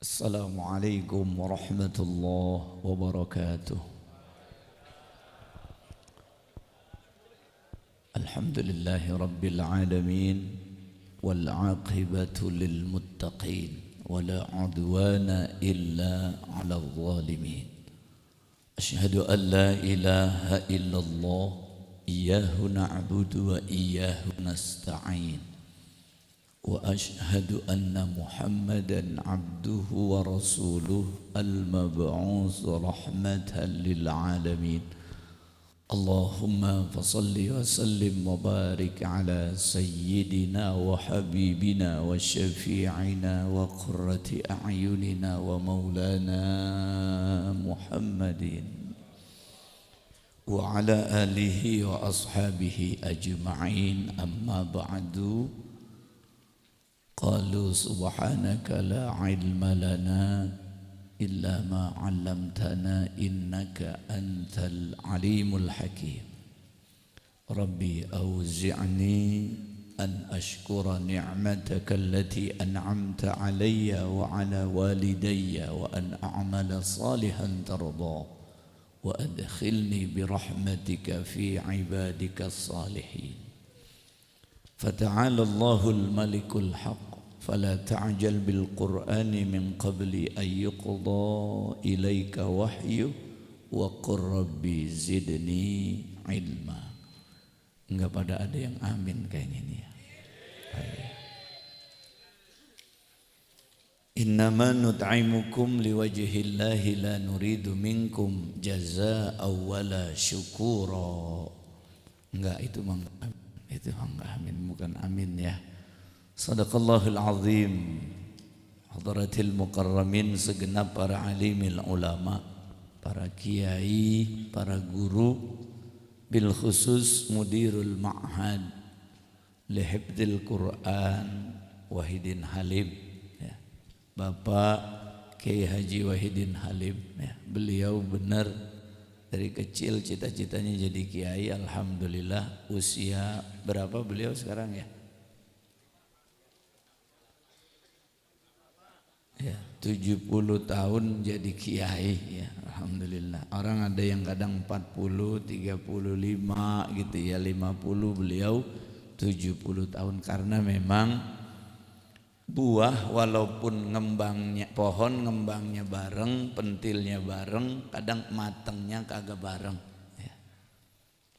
Assalamualaikum warahmatullahi wabarakatuh. Alhamdulillahi rabbil alamin wal aqibatu lil muttaqin wala udwana illa 'alal zalimin. Asyhadu an la ilaha illallah iyyahu na'budu wa iyyahu nasta'in. وأشهد أن محمدًا عبده ورسوله المبعوث رحمة للعالمين. اللهم فصل وسلم وبارك على سيدنا وحبيبنا وشفيعنا وقرة أعيننا ومولانا محمد وعلى آله وأصحابه أجمعين. أما بعد، قالوا سبحانك لا علم لنا إلا ما علمتنا إنك أنت العليم الحكيم. ربي أوزعني أن أشكر نعمتك التي أنعمت علي وعلى والدي وأن أعمل صالحا ترضاه وأدخلني برحمتك في عبادك الصالحين. فتعالى الله الملك الحق فلا تعجل بالقرآن من قبل أن يقضى إليك وحيه وقل ربي زدني علما. Enggak pada ada yang amin kayaknya ini ya. Innama nut'imukum liwajhillahi la nuridu minkum jazaa'an wala syukura. Enggak, itu enggak amin, bukan amin ya. Sadaqallahul azim. Hadratil mukarramin, segenap para alimil ulama, para kiai, para guru, bil khusus mudirul ma'had li hifdzil Quran Wahidin Halim ya. Bapak Kiai Haji Wahidin Halim ya. Beliau benar dari kecil cita-citanya jadi kiai. Alhamdulillah, usia berapa beliau sekarang ya? Ya, 70 tahun jadi kiai ya. Alhamdulillah. Orang ada yang kadang 40, 35 gitu ya, 50, beliau 70 tahun. Karena memang buah walaupun ngembangnya, pohon ngembangnya bareng, pentilnya bareng, kadang matangnya kagak bareng ya.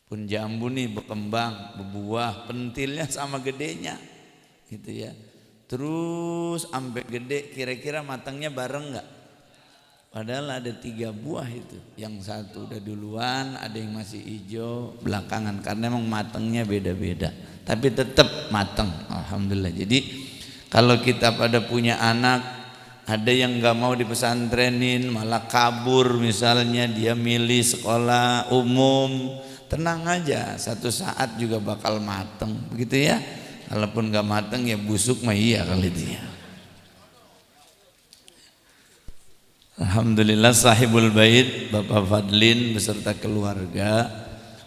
Pun jambu nih berkembang, berbuah, pentilnya sama gedenya gitu ya. Terus sampai gede, kira-kira matangnya bareng enggak? Padahal ada 3 buah itu. Yang satu udah duluan, ada yang masih hijau belakangan, karena emang matangnya beda-beda. Tapi tetap matang, alhamdulillah. Jadi kalau kita pada punya anak, ada yang enggak mau dipesantrenin, malah kabur misalnya, dia milih sekolah umum, tenang aja, satu saat juga bakal matang, begitu ya. Kalaupun enggak matang ya busuk mah iya kali itu ya. Alhamdulillah, sahibul bait Bapak Fadlin beserta keluarga.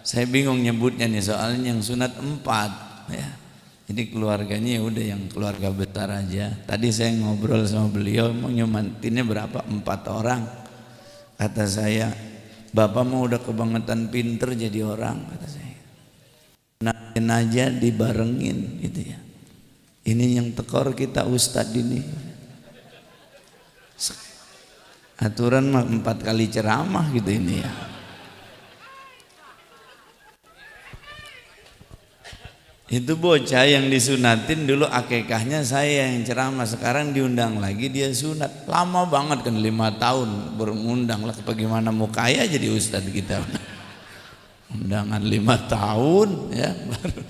Saya bingung nyebutnya nih, soalnya yang sunat 4 ya. Jadi keluarganya ya udah yang keluarga besar aja. Tadi saya ngobrol sama beliau, mau nyumantinnya berapa? 4 orang. Kata saya, Bapak mau udah kebangetan pinter jadi orang, kata saya. Nakin aja dibarengin gitu ya. Ini yang tekor kita ustadz ini. Aturan mah 4 kali ceramah gitu ini ya. Itu bocah yang disunatin dulu akikahnya saya yang ceramah, sekarang diundang lagi dia sunat. Lama banget kan, 5 tahun berundang lah, bagaimana mau kaya jadi ustadz kita. Undangan 5 tahun ya, baru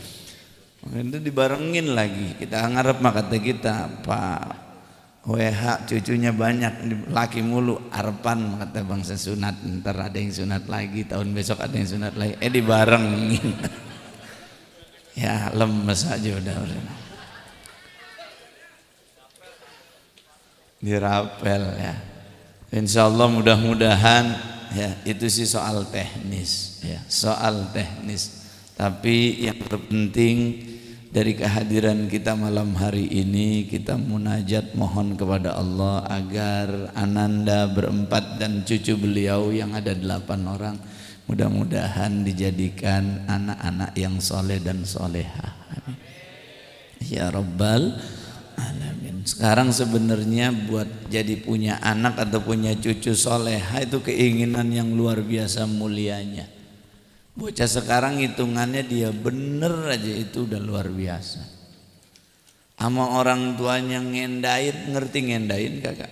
itu dibarengin lagi. Kita ngarep mah kata kita, Pak WH cucunya banyak, laki mulu, arepan kata bangsa sunat, ntar ada yang sunat lagi, tahun besok ada yang sunat lagi, dibarengin. Ya lemes aja udah. Dirapel ya. Insyaallah mudah-mudahan ya, itu sih soal teknis ya, soal teknis. Tapi yang terpenting dari kehadiran kita malam hari ini, kita munajat mohon kepada Allah agar Ananda berempat dan cucu beliau yang ada 8 orang mudah-mudahan dijadikan anak-anak yang soleh dan solehah. Amin. Ya Rabbal Alamin. Sekarang sebenarnya buat jadi punya anak atau punya cucu solehah itu keinginan yang luar biasa mulianya. Bocah sekarang hitungannya dia bener aja itu udah luar biasa. Sama orang tuanya ngendain, ngerti ngendain kakak?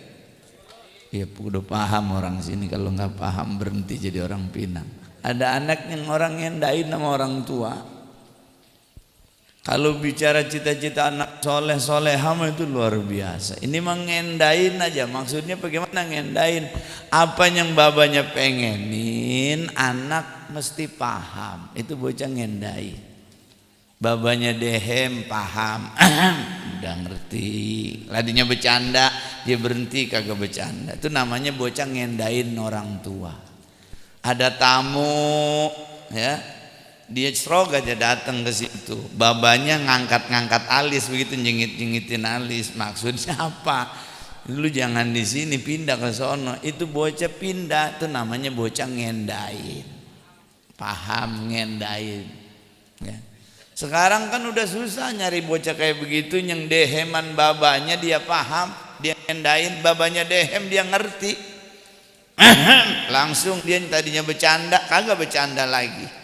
Ya udah paham orang sini, kalau nggak paham berhenti jadi orang Pinang. Ada anak yang orang ngendain sama orang tua. Kalau bicara cita-cita anak soleh soleham itu luar biasa. Ini mengendain aja, maksudnya bagaimana ngendain? Apa yang babanya pengenin, anak mesti paham. Itu bocah ngendain. Babanya dehem paham, udah ngerti. Ladinya bercanda, dia berhenti kagak bercanda. Itu namanya bocah ngendain orang tua. Ada tamu, ya. Dia serog aja datang ke situ, babanya ngangkat-ngangkat alis begitu, jengit-jengitin alis. Maksudnya apa? Lu jangan di sini, pindah ke sono. Itu bocah pindah, itu namanya bocah ngendain. Paham ngendain. Ya. Sekarang kan udah susah nyari bocah kayak begitu yang deheman babanya dia paham, dia ngendain, babanya dehem dia ngerti. Langsung dia tadinya bercanda kagak bercanda lagi.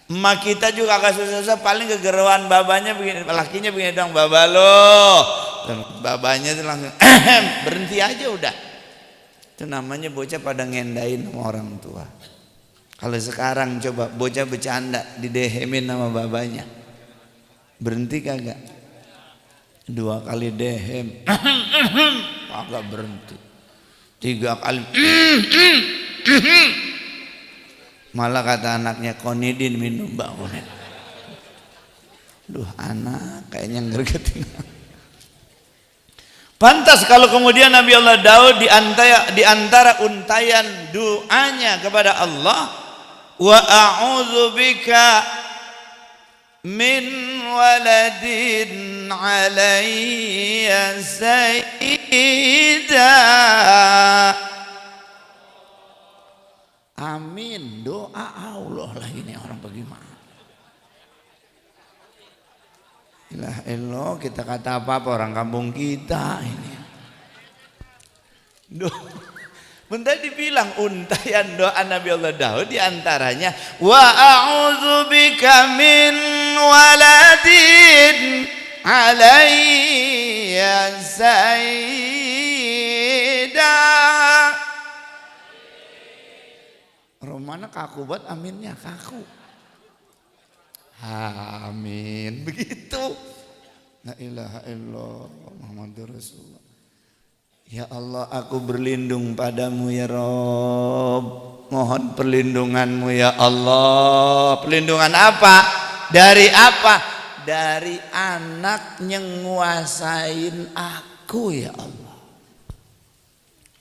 Emak kita juga agak susah-susah, paling kegeruan babanya begini, lakinya begini dong, baba lo. Babanya itu langsung berhenti aja udah. Itu namanya bocah pada ngendain sama orang tua. Kalau sekarang coba bocah bercanda didehemin sama babanya, berhenti kagak? 2 kali dehem kagak berhenti, 3 kali malah kata anaknya, konidin minum mbak konid. Duh anak kayaknya ngergetin. Pantas kalau kemudian Nabi Allah Daud di antara untayan doanya kepada Allah, wa a'udzubika min waladin alayya sayyida. Amin, doa Allah lah ini orang bagaimana? Ilah elo kita kata apa orang kampung kita ini. Bentar dibilang untayan doa Nabi Allah Daud diantaranya wa a'udzubika min waladin alayya sayyida. Romana kaku buat aminnya kaku. Amin begitu. La ilaha illallah Muhammadur Rasulullah. Ya Allah aku berlindung padamu ya Rob. Mohon perlindunganmu ya Allah. Perlindungan apa? Dari apa? Dari anak yang nguasain aku ya Allah.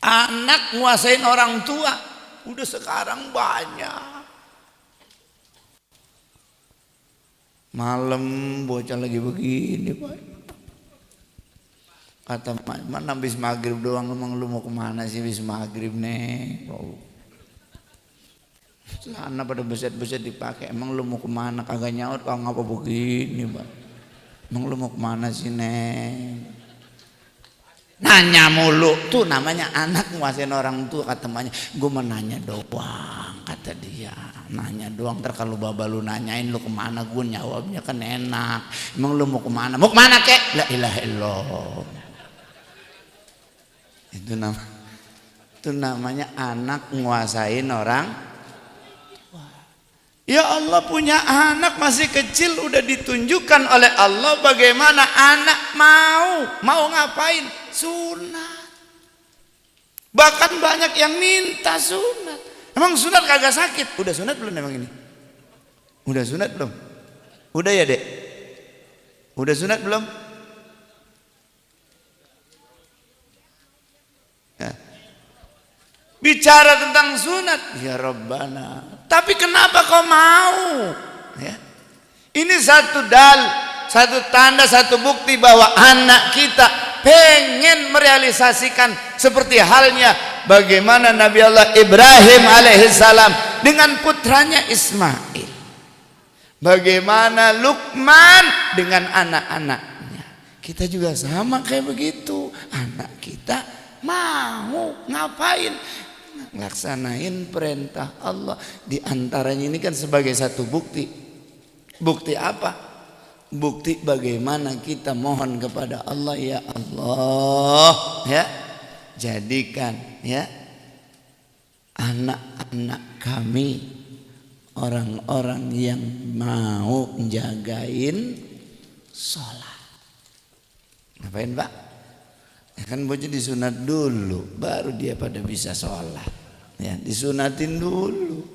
Anak nguasain orang tua. Udah sekarang banyak. Malam bocah lagi begini Pak. Kata mana habis maghrib doang, emang lu mau kemana sih habis maghrib nih? Celana pada beset-beset dipakai, emang lu mau kemana? Kagak nyaut, kau ngapa begini Pak? Emang lu mau kemana sih Neng? Nanya mulu, tuh namanya anak nguasain orang tua. Kata emaknya, gue mau nanya doang, kata dia. Nanya doang, ntar kalau baba lu nanyain lu kemana, gue jawabnya kan enak. Emang lu mau kemana? Mau kemana kek? La ilaha illallah. Itu namanya anak nguasain orang tua. Ya Allah punya anak masih kecil udah ditunjukkan oleh Allah bagaimana anak mau ngapain? Sunat. Bahkan banyak yang minta sunat. Emang sunat kagak sakit? Udah sunat belum emang ini? Udah sunat belum? Udah ya dek? Udah sunat belum? Ya. Bicara tentang sunat, ya Rabbana. Tapi kenapa kau mau? Ya. Ini satu tanda, satu bukti bahwa anak kita pengen merealisasikan seperti halnya bagaimana Nabi Allah Ibrahim alaihissalam dengan putranya Ismail, bagaimana Luqman dengan anak-anaknya. Kita juga sama kayak begitu. Anak kita mau ngapain? Laksanain perintah Allah. Di antaranya ini kan sebagai satu bukti. Bukti apa? Bukti bagaimana kita mohon kepada Allah, ya Allah, ya, jadikan ya anak-anak kami orang-orang yang mau jagain sholat. Ngapain Pak? Ya kan bocah disunat dulu, baru dia pada bisa sholat. Ya, disunatin dulu.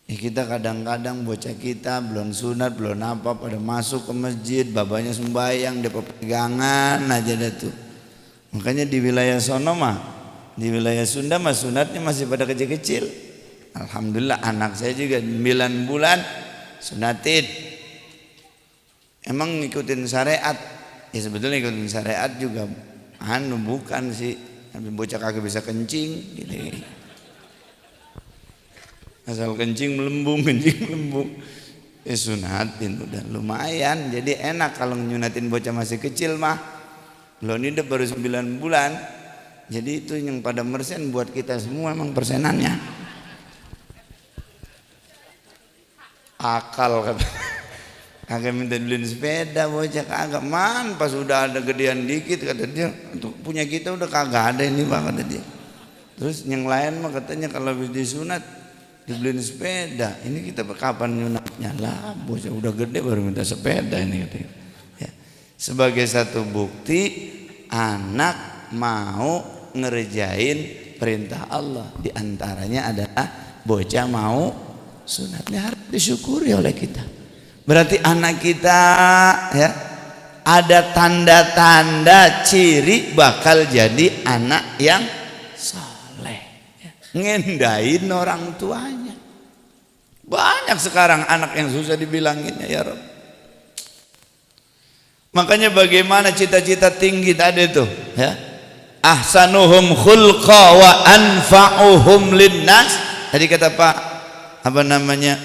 Ya, kita kadang-kadang bocah kita belum sunat, belum apa, pada masuk ke masjid, babanya sembahyang, dia pegangan aja dah tuh. Makanya di wilayah sono mah, di wilayah Sunda mah sunatnya masih pada kecil-kecil. Alhamdulillah anak saya juga 9 bulan sunatin. Emang ngikutin syariat. Ya sebetulnya ngikutin syariat juga bukan sih. Tapi bocah kagak bisa kencing gitu. Asal kencing melembung, sunatin udah lumayan. Jadi enak kalau nyunatin bocah masih kecil mah. Lo ini udah baru 9 bulan. Jadi itu yang pada mersen buat kita semua emang persenannya. Akal kata. Kagak minta beliin sepeda bocah, kagak man. Pas udah ada gedean dikit kata dia, untuk punya kita udah kagak ada ini Bang kata dia. Terus yang lain mah katanya kalau habis disunat dibeliin sepeda. Ini kita kapan nyunatnya lah, bocah udah gede baru minta sepeda ini katanya. Ya. Sebagai satu bukti anak mau ngerjain perintah Allah, di antaranya adalah bocah mau sunatnya, harus disyukuri oleh kita. Berarti anak kita ya ada tanda-tanda ciri bakal jadi anak yang saleh, ya. Ngendain orang tuanya. Banyak sekarang anak yang susah dibilanginnya ya Rob. Makanya bagaimana cita-cita tinggi tadi tuh ya, ahsanuhum khulqa wa anfa'uhum linnas. Tadi kata Pak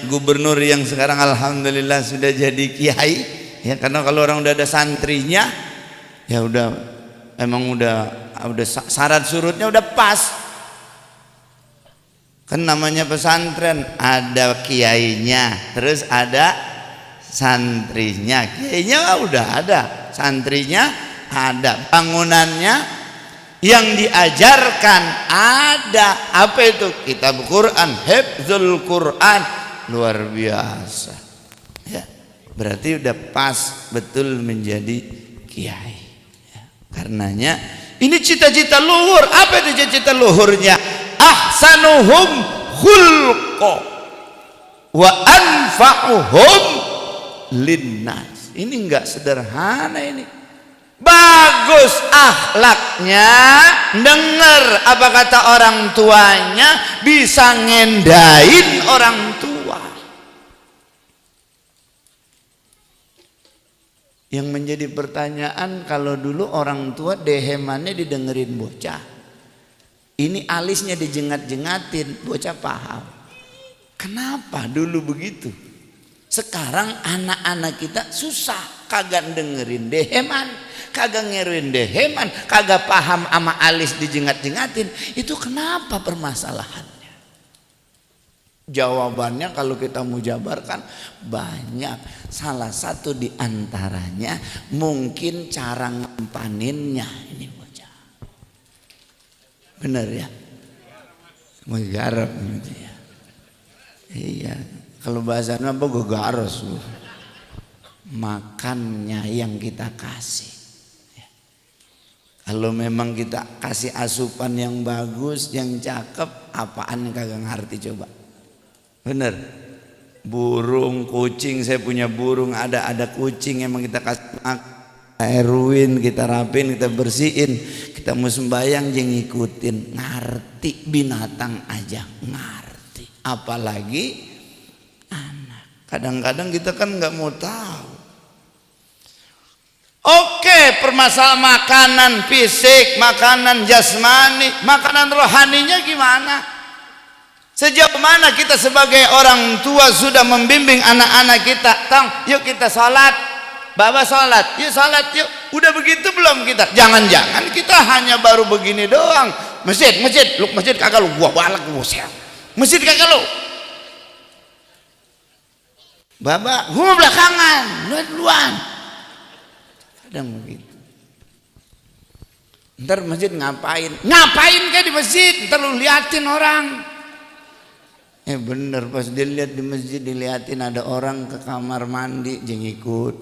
gubernur yang sekarang alhamdulillah sudah jadi kiai ya, karena kalau orang udah ada santrinya ya udah emang udah syarat surutnya udah pas. Kan namanya pesantren ada kiainya, terus ada santrinya. Kiainya udah ada, santrinya ada, bangunannya yang diajarkan ada. Apa itu? Kitab Quran, hifdzul Quran, luar biasa ya. Berarti udah pas betul menjadi kiai ya. Karenanya ini cita-cita luhur. Apa itu cita-cita luhurnya? Ahsanuhum khulqa wa anfa'uhum linnas. Ini enggak sederhana ini. Bagus akhlaknya, dengar apa kata orang tuanya, bisa ngendain orang tua. Yang menjadi pertanyaan, kalau dulu orang tua dehemannya didengerin bocah, ini alisnya dijengat-jengatin, bocah paham. Kenapa dulu begitu? Sekarang anak-anak kita susah, kagak dengerin deheman, kagak ngeruin deheman, kagak paham ama alis dijengat-jengatin. Itu kenapa permasalahannya? Jawabannya kalau kita mau jabarkan banyak. Salah satu di antaranya mungkin cara ngempaninnya ini bocah. Bener ya? Menggarap gitu ya. Iya. Kalau bahasanya apa gue garos. Makannya yang kita kasih. Kalau memang kita kasih asupan yang bagus, yang cakep, apaan yang kagak ngerti coba. Bener. Burung, kucing, saya punya burung, ada kucing emang kita kasih airwin, kita rapin, kita bersihin, kita mau sembahyang jangan ngikutin, ngerti binatang aja ngerti, apalagi anak. Kadang-kadang kita kan nggak mau tahu. Oke, permasalahan makanan fisik, makanan jasmani, makanan rohaninya gimana? Sejauh mana kita sebagai orang tua sudah membimbing anak-anak kita? Tong, yuk kita sholat. Baba sholat, yuk sholat yuk. Udah begitu belum kita? Jangan-jangan kita hanya baru begini doang. Masjid, lu masjid kagak lu, gua balak gua siap. Masjid kagak lu. Baba, gua belakangan, lu duluan. Kadang begitu. Ntar masjid ngapain? Ngapain kayak di masjid? Ntar lu liatin orang. Bener, pas dilihat di masjid diliatin ada orang ke kamar mandi jangan ikut.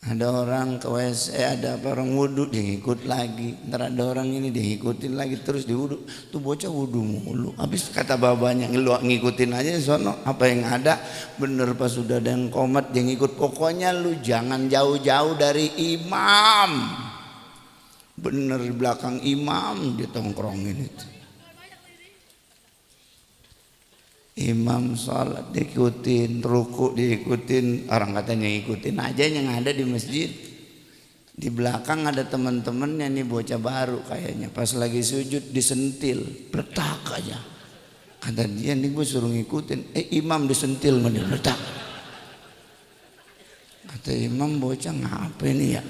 Ada orang ke WC, ada orang wudhu dia ikut lagi. Ntar ada orang ini dia ikutin lagi terus di wudhu. Tuh bocah wudhu mulu. Habis kata babanya ngikutin aja sono apa yang ada. Bener pas sudah ada yang komat dia ngikut. Pokoknya lu jangan jauh-jauh dari imam. Bener di belakang imam dia tongkrongin itu. Imam sholat diikutin, ruku diikutin, orang katanya ikutin aja yang ada di masjid. Di belakang ada teman-temannya nih bocah baru kayaknya, pas lagi sujud disentil, letak aja. Kata dia nih gue suruh ngikutin, imam disentil mana letak. Kata imam bocah ngapa ini ya?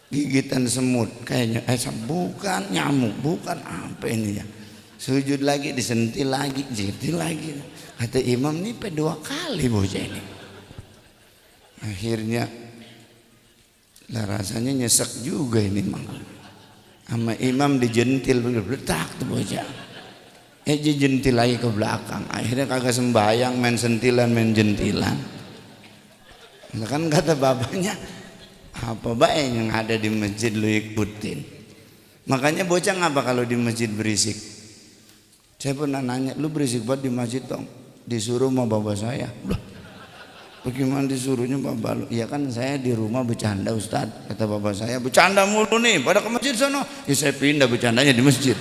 Gigitan semut kayaknya, bukan nyamuk, bukan apa ini ya? Sujud lagi disentil lagi, jentil lagi. Kata imam ini dua kali bocah ini. Akhirnya lah rasanya nyesek juga ini mang. Sama imam dijentil letak tuh bocah. Jentil lagi ke belakang. Akhirnya kagak sembahyang, main sentilan, main jentilan. Nah, kan kata babanya, apa baik yang ada di masjid lu ikutin. Makanya bocah ngapa kalau di masjid berisik? Saya pernah nanya, lu berisik banget di masjid dong. Disuruh sama bapak saya. Loh, bagaimana disuruhnya bapak lu? Ya kan saya di rumah bercanda Ustaz. Kata bapak saya, bercanda mulu nih, pada ke masjid sana. Ya saya pindah bercandanya di masjid.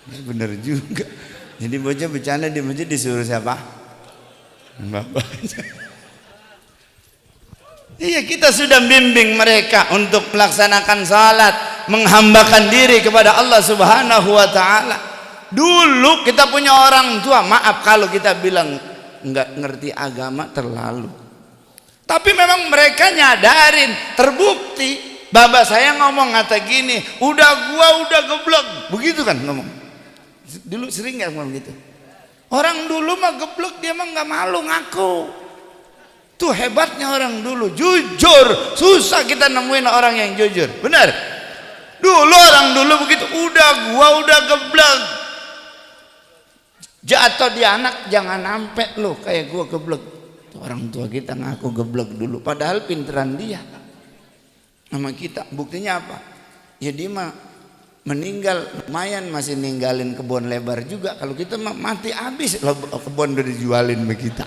Ya, bener juga. Jadi bocah bercanda di masjid disuruh siapa? Bapak. Iya, kita sudah bimbing mereka untuk melaksanakan salat, menghambakan diri kepada Allah Subhanahu wa taala. Dulu kita punya orang tua, maaf kalau kita bilang nggak ngerti agama terlalu. Tapi memang mereka nyadarin, terbukti. Bapak saya ngomong kata gini, udah geblek, begitu kan ngomong. Dulu sering nggak ngomong gitu. Orang dulu mah geblek dia mah nggak malu ngaku. Tuh hebatnya orang dulu, jujur. Susah kita nemuin orang yang jujur, benar. Dulu orang dulu begitu, udah geblek. Jatuh di anak jangan sampai lo kayak gua geblek. Orang tua kita ngaku geblek dulu, padahal pinteran dia sama kita. Buktinya apa? Ya dia mah meninggal lumayan, masih ninggalin kebun lebar juga. Kalau kita mah mati habis, kebun udah dijualin sama kita.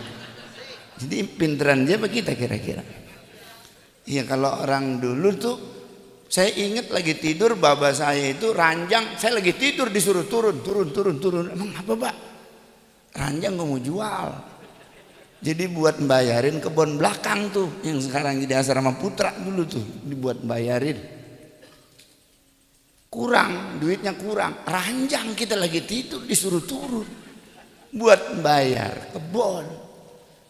Jadi pinteran dia apa kita kira-kira? Ya kalau orang dulu tuh, saya ingat lagi tidur, bapak saya itu ranjang, saya lagi tidur disuruh turun. Emang apa pak? Ranjang gue mau jual. Jadi buat bayarin kebun belakang tuh, yang sekarang jadi asrama putra dulu tuh, dibuat bayarin. Kurang, duitnya kurang. Ranjang kita lagi tidur disuruh turun buat bayar kebun.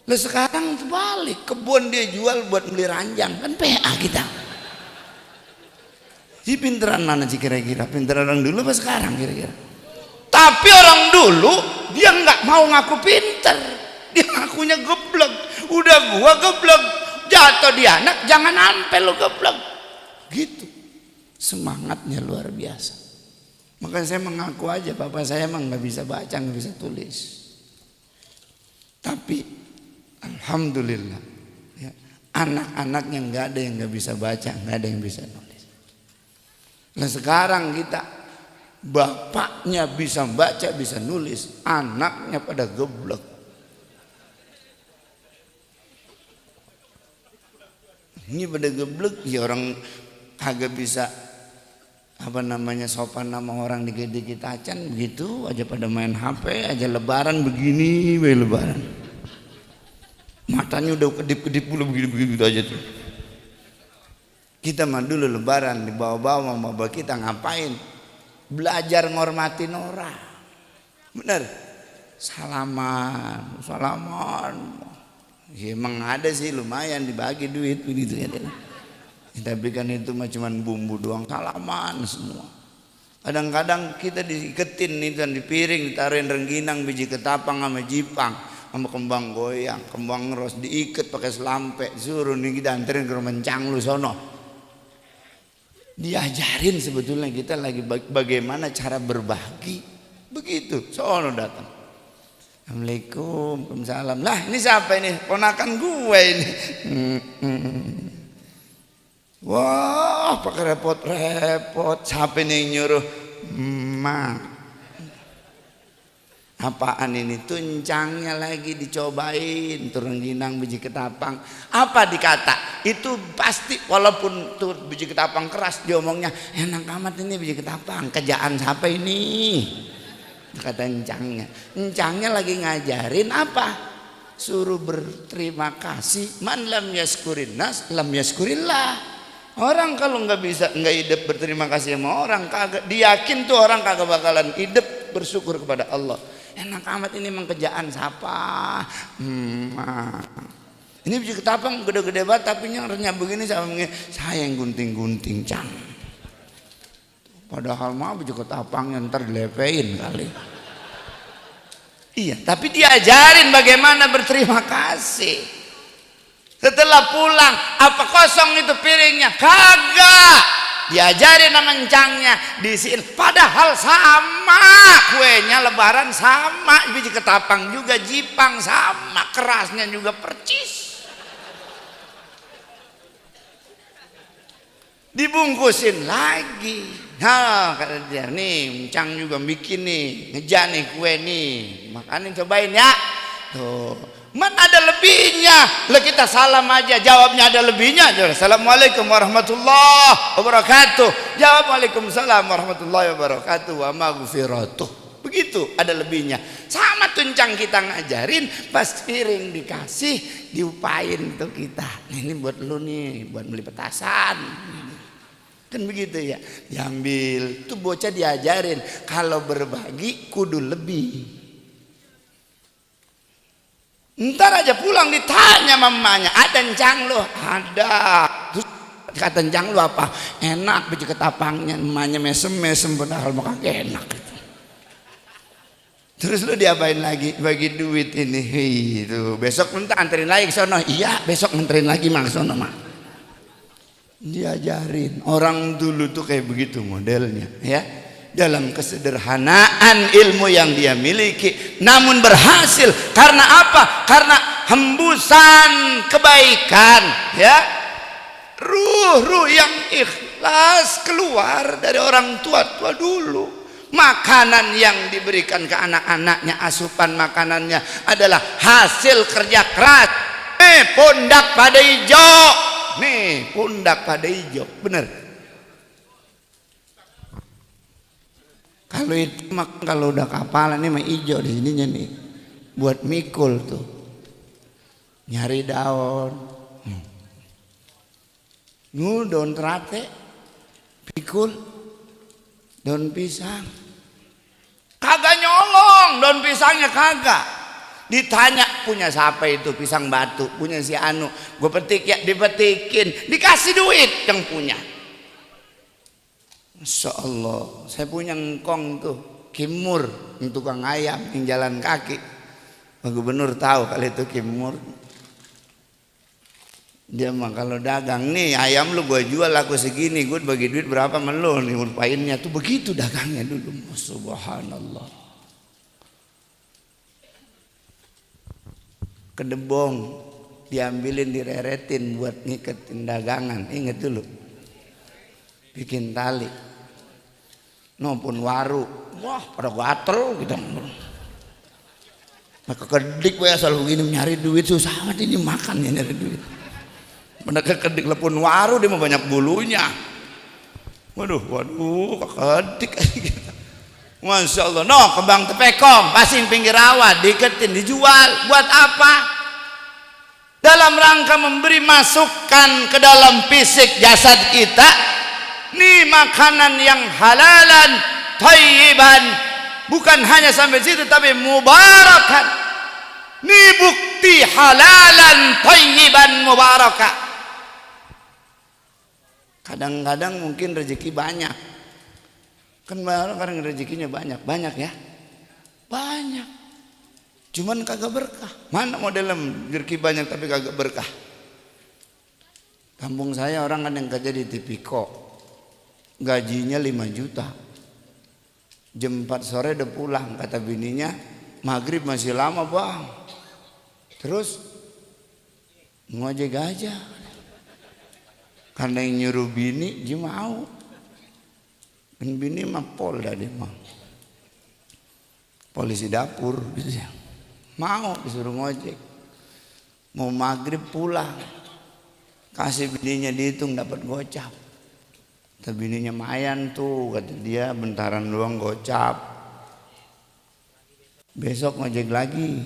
Lah sekarang terbalik, kebun dia jual buat beli ranjang, kan PA kita. Jadi pinteran mana sih kira-kira? Pinteran orang dulu apa sekarang kira-kira? Tapi orang dulu dia nggak mau ngaku pinter, dia ngakunya geblek. Udah gua geblek, jatuh di anak jangan sampai lo geblek. Gitu, semangatnya luar biasa. Makanya saya mengaku aja, bapak saya emang nggak bisa baca, nggak bisa tulis. Tapi alhamdulillah, ya, anak-anaknya nggak ada yang nggak bisa baca, nggak ada yang bisa nulis. Nah sekarang kita, bapaknya bisa baca, bisa nulis, anaknya pada geblek. Ini pada geblek, ya orang kagak bisa apa namanya sopan nama orang dikit-dikit acan begitu aja pada main HP aja. Lebaran begini, lebaran matanya udah kedip-kedip dulu begini-begini aja tuh. Kita mah dulu lebaran dibawa-bawa sama bapak kita ngapain? Belajar ngormatin orang. Bener. Salaman. Ya, emang ada sih lumayan dibagi duit begitu ya. Tapi kan itu mah cuman bumbu doang, salaman semua. Kadang-kadang kita diiketin nih dan di piring ditaruhin rengginang, biji ketapang sama jipang sama kembang goyang, kembang ros diikat pakai selampe, suruh nih kita anterin ke rumah encang lu sono. Diajarin sebetulnya kita lagi bagaimana cara berbagi begitu. Sono datang, assalamualaikum, waalaikumsalam. Lah ini siapa ini? Ponakan gue ini. Wah pakai repot-repot. Siapa ini yang nyuruh? Apaan ini? Tuncangnya lagi dicobain, turun ginang biji ketapang. Apa dikata? Itu pasti walaupun tuh biji ketapang keras diomongnya enak amat ini biji ketapang. Kerjaan siapa ini? Kata encangnya. Encangnya lagi ngajarin apa? Suruh berterima kasih. Man lam yaskurin nas lam yaskurillah. Orang kalau nggak hidup berterima kasih sama orang, kagak diyakin tuh orang kagak bakalan hidup bersyukur kepada Allah. Enak amat ini emang kerjaan siapa? Ini biji ketapang gede-gede banget tapi nyernya begini sama begini. Saya yang gunting-gunting cang. Padahal mah biji ketapang yang ntar dilepein kali. Iya, tapi diajarin bagaimana berterima kasih. Setelah pulang, apa kosong itu piringnya? Kagak. Diajarin sama encangnya, diisiin. Padahal sama kuenya lebaran sama, biji ketapang juga, jipang sama, kerasnya juga percis. Dibungkusin lagi. Nah kata dia, nih encang juga bikin nih, ngejak nih kue nih, makanin cobain ya. Tuh. Mana ada lebihnya? Lah kita salam aja, jawabnya ada lebihnya. Assalamualaikum warahmatullahi wabarakatuh. Jawab waalaikumsalam warahmatullahi wabarakatuh wa maghfiratuh. Begitu ada lebihnya. Sama tuncang kita ngajarin, pas piring dikasih, diupain tuh kita. Ini buat lu nih, buat beli petasan. Kan begitu ya. Diambil, tuh bocah diajarin kalau berbagi kudu lebih. Ntar aja pulang ditanya mamanya, ada encang lo? Ada. Terus kata encang lo apa? Enak biji ketapangnya, emaknya mesem-mesem padahal mau kagak enak. Terus lo diapain lagi? Bagi duit ini. Itu besok minta anterin lagi ke sono. Iya, besok anterin lagi mak sono mak. Diajarin. Orang dulu tuh kayak begitu modelnya, ya. Dalam kesederhanaan ilmu yang dia miliki, namun berhasil karena apa? Karena hembusan kebaikan, ya, ruh yang ikhlas keluar dari orang tua dulu. Makanan yang diberikan ke anak-anaknya, asupan makanannya adalah hasil kerja keras. Pundak pada hijau, nih pundak pada hijau, bener. Kalau itu kalau udah kapalan nih mah hijau di sininya nih, buat mikul tuh, nyari daun, daun terate, pikul, daun pisang, kagak nyolong, daun pisangnya kagak. Ditanya punya siapa itu pisang batu, punya si Anu, gue petik ya, dipetikin, dikasih duit yang punya. Masya Allah, saya punya ngkong tuh, Kimur, yang tukang ayam, yang jalan kaki. Pak Gubernur tahu kalau itu Kimur. Dia mah kalau dagang nih ayam lu gue jual laku segini, gue bagi duit berapa sama lu nih upainnya tuh begitu dagangnya dulu. Subhanallah. Kedebong diambilin direretin buat ngiketin dagangan, inget dulu. Bikin tali. Nopun waru, wah pada gatel kita. Maka kedik gue asal begini nyari duit susah amat ini makan ya nyari duit. Mereka kedik lepun waru dia mau banyak bulunya. Waduh, kedik. Masya Allah, no, kembang tepekong, pasing pinggir rawa, diketin, dijual, buat apa? Dalam rangka memberi masukan ke dalam fisik jasad kita, nih makanan yang halalan, thayyiban, bukan hanya sampai situ, tapi mubarakan. Nih bukti halalan, thayyiban, mubarakah. Kadang-kadang mungkin rezeki banyak. Kan orang rezekinya banyak ya, banyak, cuman kagak berkah. Mana modelnya rezeki banyak tapi kagak berkah? Kampung saya orang kan yang kerja di Tipiko, gajinya 5 juta, jam 4 sore udah pulang, kata bininya maghrib masih lama bang, terus ngojek aja, karena yang nyuruh bini dia mau. Bini mah Polda dia mah, polisi dapur gitu ya, mau disuruh ngojek, mau maghrib pulang, kasih bininya dihitung dapat gocap, kata bininya mayan tuh, kata dia bentaran doang gocap, besok ngojek lagi.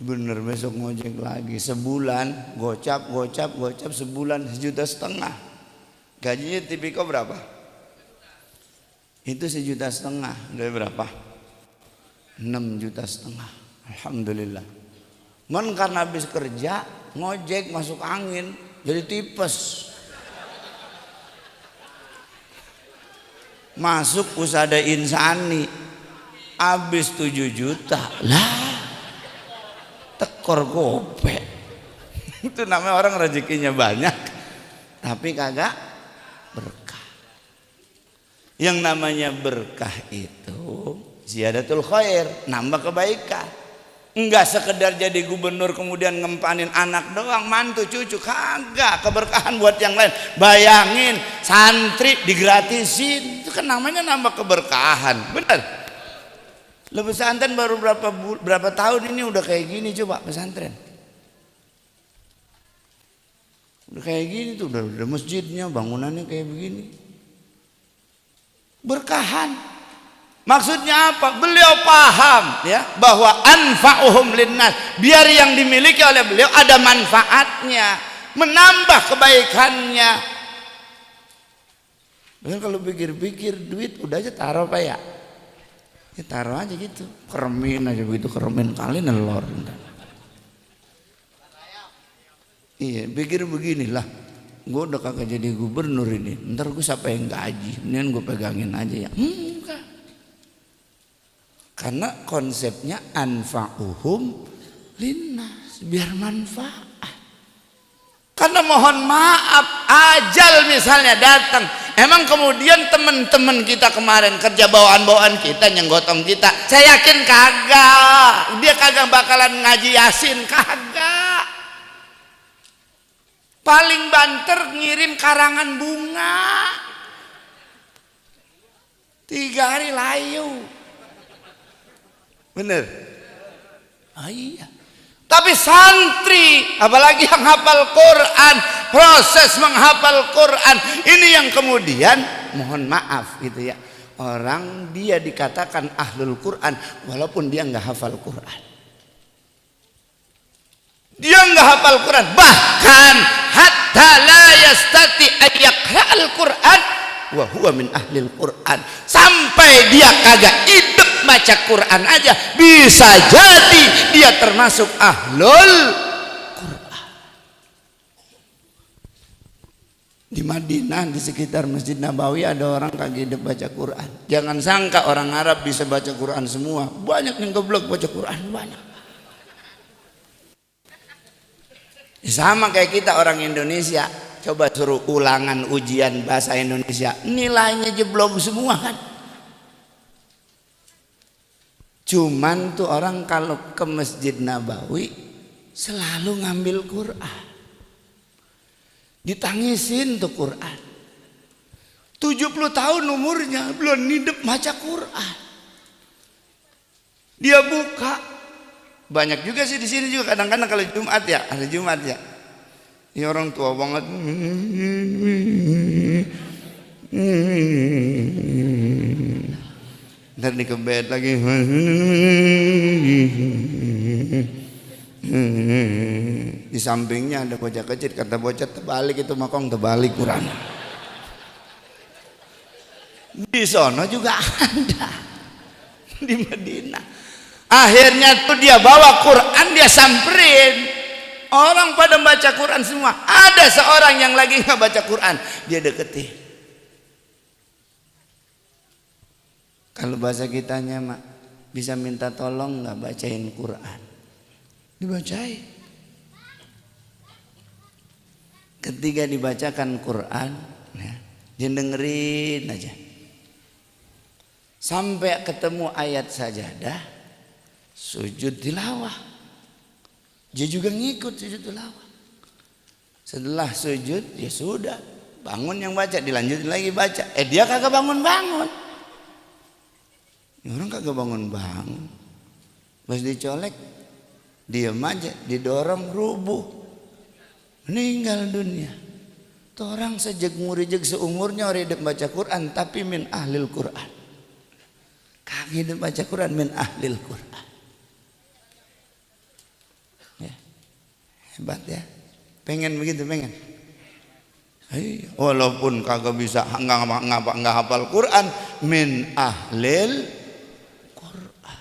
Bener, besok ngojek lagi, sebulan gocap sebulan 1,5 juta. Gajinya Tipiko berapa? Itu 1,5 juta. Dari berapa? 6,5 juta. Alhamdulillah. Man karena habis kerja ngojek masuk angin, jadi tipes. Masuk usada insani, habis 7 juta. Lah, tekor gopek. Itu namanya orang rezekinya banyak tapi kagak berkah. Yang namanya berkah itu ziyadatul khair, nambah kebaikan. Enggak sekedar jadi gubernur kemudian ngempanin anak doang, mantu cucu, kagak. Keberkahan buat yang lain. Bayangin santri digratisin, itu kan namanya nambah keberkahan. Bener. Lo pesantren baru berapa tahun ini udah kayak gini, coba pesantren. Udah kayak gini tuh, udah masjidnya, bangunannya kayak begini. Berkahan. Maksudnya apa? Beliau paham ya bahwa anfa'uhum linnas, biar yang dimiliki oleh beliau ada manfaatnya, menambah kebaikannya. Dan kalau pikir-pikir duit udah aja taruh Pak ya. Ya taruh aja gitu, keremin aja begitu, keremin kali nelor. Iya, pikir beginilah, gue udah kagak jadi gubernur ini, ntar gue siapa yang gaji, mendingan gue pegangin aja ya. Enggak. Karena konsepnya anfa'uhum linnas, biar manfaat. Karena mohon maaf, ajal misalnya datang, emang kemudian teman-teman kita kemarin kerja bawaan-bawaan kita nyenggotong kita, saya yakin kagak, dia kagak bakalan ngaji Yasin, kagak. Paling banter ngirim karangan bunga, 3 hari layu. Bener? Ah iya. Tapi santri, apalagi yang hafal Quran, proses menghafal Quran ini yang kemudian mohon maaf gitu ya, orang dia dikatakan ahlul Quran walaupun dia nggak hafal Quran. Dia nggak hafal Quran, bahkan hatta la yastati ayyaqra'al Quran wa huwa min ahlil Quran, sampai dia kagak hidup baca Quran aja bisa jadi dia termasuk ahlul Quran. Di Madinah di sekitar Masjid Nabawi ada orang kagak hidup baca Quran. Jangan sangka orang Arab bisa baca Quran semua, banyak yang goblok baca Quran, banyak. Sama kayak kita orang Indonesia, coba suruh ulangan ujian bahasa Indonesia, nilainya jeblok semua kan. Cuman tuh orang kalau ke Masjid Nabawi selalu ngambil Quran, ditangisin tuh Quran. 70 tahun umurnya belum hidup baca Quran. Dia buka, banyak juga sih di sini juga kadang-kadang kalau Jumat ya, ada Jumat ya. Ya orang tua banget. Ntar dikebet lagi. Di sampingnya ada bocah kecil, kata bocah terbalik itu makong, terbalik Quran. Di sono juga ada di Madinah. Akhirnya tuh dia bawa Quran, dia samperin. Orang pada baca Quran semua. Ada seorang yang lagi nggak baca Quran, dia deketi. Kalau bahasa kitanya mak, bisa minta tolong nggak bacain Quran? Dibacain. Ketika dibacakan Quran, ya, dia dengerin aja. Sampai ketemu ayat sajadah, sujud tilawah. Dia juga ngikut sujud tilawah. Setelah sujud, ya sudah, bangun yang baca, dilanjutin lagi baca. Dia kagak bangun-bangun. Orang kagak bangun-bangun. Pas dicolek, diam aja, didorong rubuh. Meninggal dunia. Tuh orang sejak murijek seumurnya orang hidup baca Quran, tapi min ahlil Quran. Kagak hidup baca Quran, min ahlil Quran. Ya. Hebat ya. Pengen begitu, pengen. Walaupun kagak bisa nggak hafal Quran, min ahlil Quran.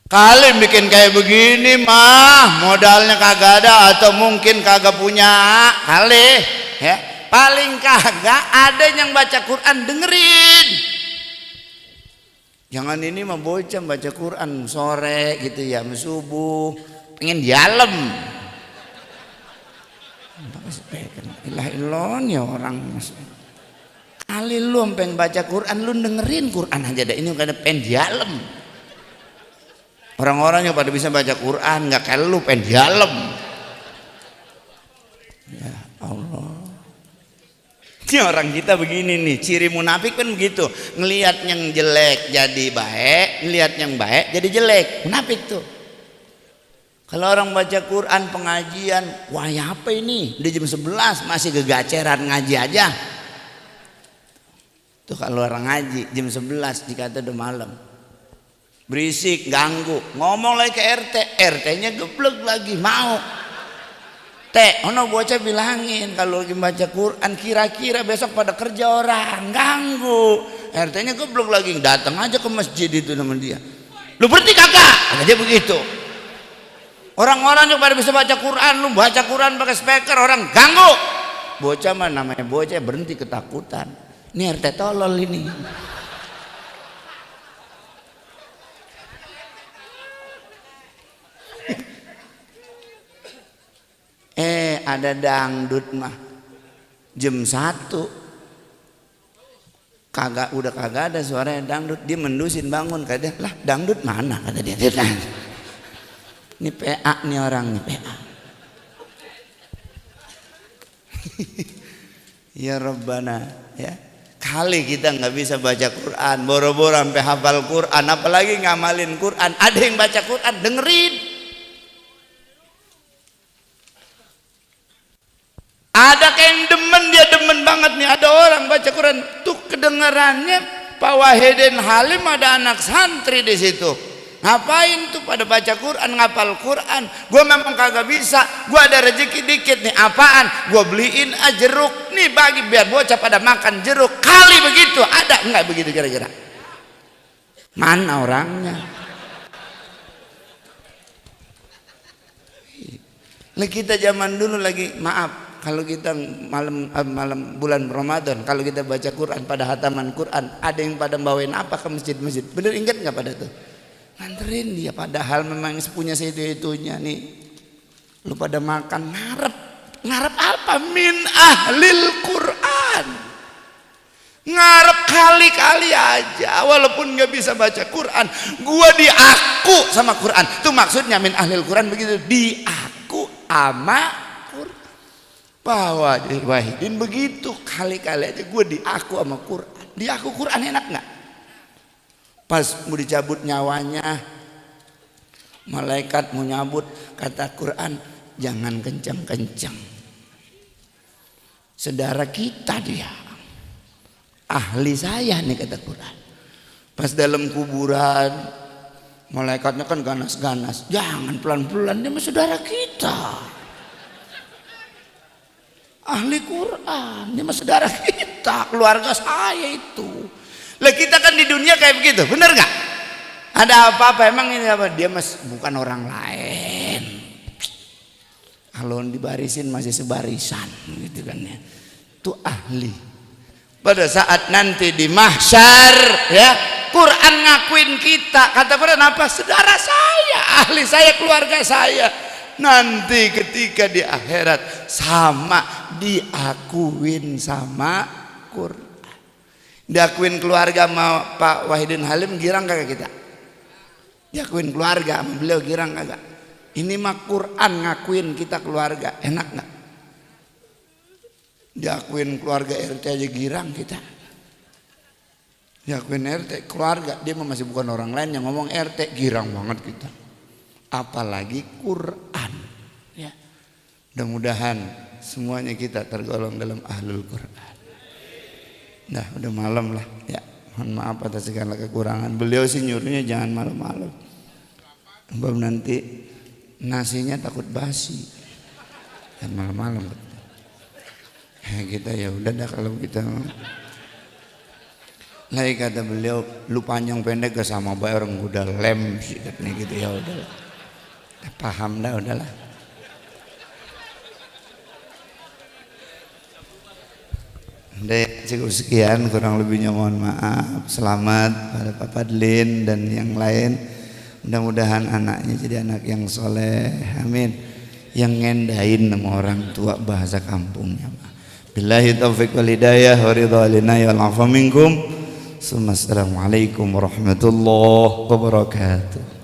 Kali bikin kayak begini mah modalnya kagak ada atau mungkin kagak punya kali ya. Paling kagak ada yang baca Quran dengerin. Jangan ini mah bocah baca Quran sore gitu ya, subuh pengen dialem. Ilah ya orang kali lu pengen baca Quran, lu dengerin Quran aja deh, ini gak ada pengen dialem. Orang-orang yang pada bisa baca Quran nggak kayak lu pengen dialem. Ya Allah, ini orang kita begini nih, ciri munafik kan begitu, ngelihat yang jelek jadi baik, ngelihat yang baik jadi jelek, munafik tuh. Kalau orang baca Quran pengajian, wah ya apa ini? Udah jam 11 masih gegaceran ngaji aja. Tuh kalau orang ngaji jam 11 dikata udah malam. Berisik, ganggu. Ngomong lagi ke RT, RT-nya geblek lagi mau. Ono bocah bilangin kalau lagi baca Quran kira-kira besok pada kerja orang, ganggu. RT-nya geblek lagi, datang aja ke masjid itu sama dia. Lu berhenti kakak? Dia begitu. Orang-orang yang pada bisa baca Quran, lu baca Quran pakai speaker, orang ganggu. Bocah mah namanya bocah berhenti ketakutan. Ini RT tolol ini. Ada dangdut mah jam 1 udah kagak ada suaranya dangdut, dia mendusin bangun, kata dia, lah dangdut mana, kata dia. Ini PA nih orang nih, PA. Ya Rabbana ya. Kali kita nggak bisa baca Quran, boro-boro sampai hafal Quran, apalagi ngamalin Quran. Ada yang baca Quran dengerin. Ada kayak yang demen, dia demen banget nih. Ada orang baca Quran tuh kedengarannya Pak Wahidin Halim, ada anak santri di situ. Ngapain tuh pada baca Quran, ngapal Quran? Gue memang kagak bisa. Gue ada rezeki dikit nih. Apaan? Gue beliin jeruk nih bagi biar bocah pada makan jeruk. Kali begitu ada nggak begitu kira-kira? Mana orangnya? Lah kita zaman dulu lagi, maaf, kalau kita malam bulan Ramadan, kalau kita baca Quran pada hataman Quran, ada yang pada bawain apa ke masjid-masjid? Bener ingat nggak pada tuh? Nganterin dia, padahal memang punya segitu-itunya nih. Lu pada makan ngarep apa? Min ahlil Quran. Ngarep kali-kali aja, walaupun nggak bisa baca Quran, gua diaku sama Quran. Itu maksudnya min ahlil Quran begitu, diaku sama Quran. Bahwa Wahidin begitu, kali-kali aja gue diaku sama Quran. Diaku Quran enak nggak? Pas mau dicabut nyawanya, malaikat mau nyabut, kata Quran, jangan kencang-kencang. Saudara kita dia, ahli saya nih kata Quran. Pas dalam kuburan, malaikatnya kan ganas-ganas, jangan pelan-pelan, dia mah saudara kita. Ahli Quran, dia mah saudara kita, keluarga saya itu. Lah kita kan di dunia kayak begitu, bener nggak? Ada apa-apa emang ini apa? Dia mas bukan orang lain. Kalau dibarisin masih sebarisan, gitu kan ya. Itu ahli. Pada saat nanti di mahsyar, ya, Quran ngakuin kita. Kata Quran apa? Saudara saya, ahli saya, keluarga saya. Nanti ketika di akhirat sama diakuin sama Quran. Diakuin keluarga sama Pak Wahidin Halim, girang kagak kita? Diakuin keluarga sama beliau, girang kagak? Ini mah Quran ngakuin kita keluarga, enak nggak? Diakuin keluarga RT aja girang kita. Diakuin RT keluarga, dia mah masih bukan orang lain yang ngomong RT, girang banget kita. Apalagi Quran, ya. Mudah-mudahan semuanya kita tergolong dalam ahlul Quran. Nah, udah malam lah, ya. Mohon maaf atas segala kekurangan. Beliau sih nyuruhnya jangan malam-malam. Sebab nanti nasinya takut basi. Dan malam-malam. Ya, kita ya udah dah kalau kita. Lagi kata beliau, lu panjang pendek gak sama bayar orang udah lem sih katanya gitu, ya udah. Paham dah, udahlah. Udah, cukup sekian, kurang lebihnya mohon maaf. Selamat pada Pak Padlin dan yang lain. Mudah-mudahan anaknya jadi anak yang soleh, amin. Yang ngendahin sama orang tua bahasa kampungnya. Billahi taufiq wal hidayah wa ridha lana wal afa minkum. Assalamualaikum warahmatullahi wabarakatuh.